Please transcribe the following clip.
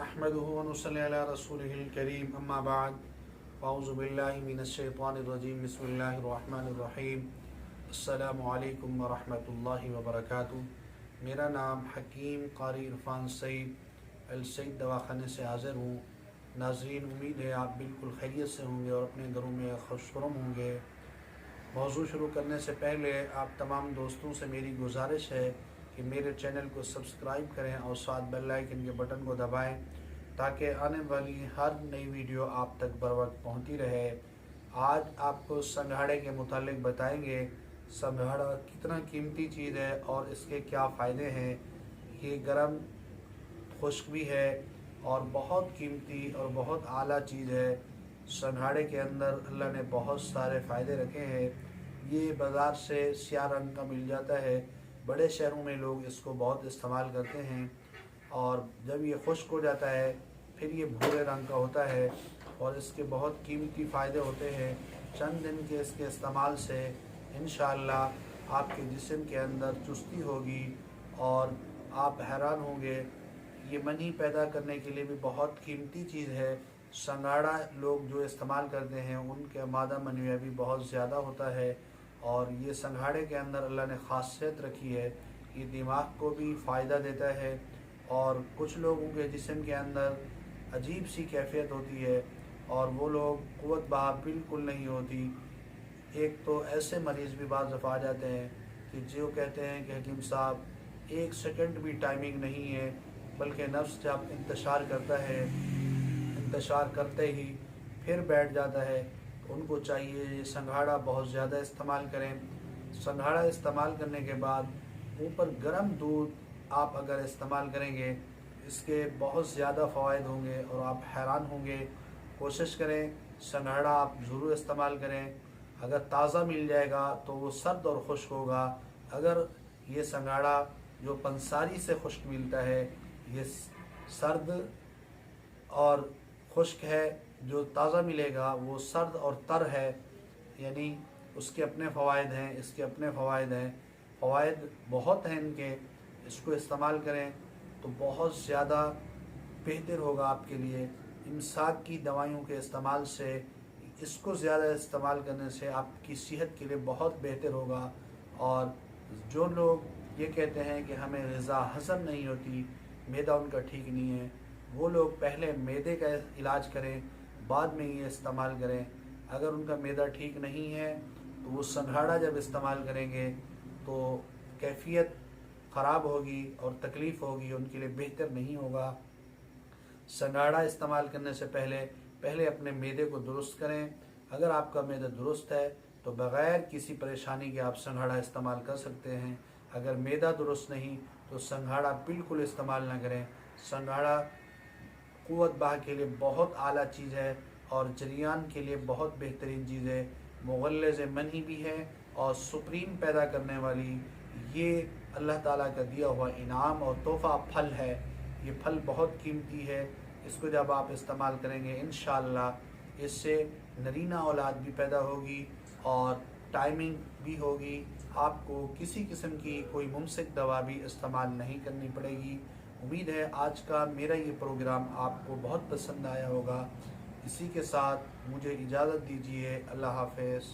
नहमदुहु व नुसल्ली अला रसूलिहिल करीम अम्मा बाद अऊज़ु बिल्लाहि मिनश शैतानिर रजीम बिस्मिल्लाहिर रहमानिर रहीम अस्सलामु अलैकुम व रहमतुल्लाहि व बरकातुहू। मेरा नाम हकीम कारी इरफान सईद अल सईद दवाखाने से हाज़िर हूँ। नाज़रीन, उम्मीद है आप बिल्कुल खैरियत से होंगे और अपने घरों में खुशनुमा होंगे। मौज़ू शुरू करने से पहले आप तमाम दोस्तों से मेरी गुजारिश है कि मेरे चैनल को सब्सक्राइब करें और साथ बेल आइकन के बटन को दबाएं ताकि आने वाली हर नई वीडियो आप तक बर वक्त पहुँचती रहे। आज आपको संघाड़े के मुतालिक बताएंगे। संघाड़ा कितना कीमती चीज़ है और इसके क्या फ़ायदे हैं। ये गर्म खुश्क भी है और बहुत कीमती और बहुत आला चीज़ है। संघाड़े के अंदर अल्लाह ने बहुत सारे फ़ायदे रखे हैं। ये बाज़ार से स्याह रंग का मिल जाता है। बड़े शहरों में लोग इसको बहुत इस्तेमाल करते हैं और जब ये खुश्क हो जाता है फिर ये भूरे रंग का होता है और इसके बहुत कीमती फ़ायदे होते हैं। चंद दिन के इसके इस्तेमाल से इंशाअल्लाह आपके जिस्म के अंदर चुस्ती होगी और आप हैरान होंगे। ये मनी पैदा करने के लिए भी बहुत कीमती चीज़ है। संघाड़ा लोग जो इस्तेमाल करते हैं उनके मादा मनविया भी बहुत ज़्यादा होता है और ये संघाड़े के अंदर अल्लाह ने ख़ासियत रखी है। ये दिमाग को भी फ़ायदा देता है और कुछ लोगों के जिस्म के अंदर अजीब सी कैफियत होती है और वो लोग क़ुव्वत बहा बिल्कुल नहीं होती। एक तो ऐसे मरीज़ भी बाज़ दफ़ा आ जाते हैं कि जो कहते हैं कि हकीम साहब 1 सेकंड भी टाइमिंग नहीं है, बल्कि नफ्स जब इंतशार करता है, इंतशार करते ही फिर बैठ जाता है। उनको चाहिए ये संघाड़ा बहुत ज़्यादा इस्तेमाल करें। संघाड़ा इस्तेमाल करने के बाद ऊपर गर्म दूध आप अगर इस्तेमाल करेंगे इसके बहुत ज़्यादा फ़वाइद होंगे और आप हैरान होंगे। कोशिश करें संघाड़ा आप ज़रूर इस्तेमाल करें। अगर ताज़ा मिल जाएगा तो वो सर्द और खुश्क होगा। अगर ये संघाड़ा जो पंसारी से खुश्क मिलता है ये सर्द और खुश्क है, जो ताज़ा मिलेगा वो सर्द और तर है, यानी उसके अपने फ़वाइद हैं, इसके अपने फ़वाइद हैं। फ़वाइद बहुत हैं इनके। इसको इस्तेमाल करें तो बहुत ज़्यादा बेहतर होगा आपके लिए। इमसाक की दवाइयों के इस्तेमाल से इसको ज़्यादा इस्तेमाल करने से आपकी सेहत के लिए बहुत बेहतर होगा। और जो लोग ये कहते हैं कि हमें ग़िज़ा हज़म नहीं होती, मैदा उनका ठीक नहीं है, वो लोग पहले मैदे का इलाज करें, बाद में ये इस्तेमाल करें। अगर उनका मैदा ठीक नहीं है तो वो संघाड़ा जब इस्तेमाल करेंगे तो कैफियत ख़राब होगी और तकलीफ़ होगी, उनके लिए बेहतर नहीं होगा। संघाड़ा इस्तेमाल करने से पहले अपने मैदे को दुरुस्त करें। अगर आपका मैदा दुरुस्त है तो बग़ैर किसी परेशानी के आप संघाड़ा इस्तेमाल कर सकते हैं। अगर मैदा दुरुस्त नहीं तो संघाड़ा बिल्कुल इस्तेमाल ना करें। संघाड़ा क़ुव्वत बहा के लिए बहुत आला चीज़ है और जरियान के लिए बहुत बेहतरीन चीज़ है। मुग़ल्लिज़ मनी भी है और सुप्रीम पैदा करने वाली ये अल्लाह ताला का दिया हुआ इनाम और तोहफ़ा फल है। ये फल बहुत कीमती है। इसको जब आप इस्तेमाल करेंगे इंशाअल्लाह इससे नरीना औलाद भी पैदा होगी और टाइमिंग भी होगी। आपको किसी किस्म की कोई मुमसिक दवा भी इस्तेमाल नहीं करनी पड़ेगी। उम्मीद है आज का मेरा ये प्रोग्राम आपको बहुत पसंद आया होगा। इसी के साथ मुझे इजाज़त दीजिए। अल्लाह हाफ़िज़।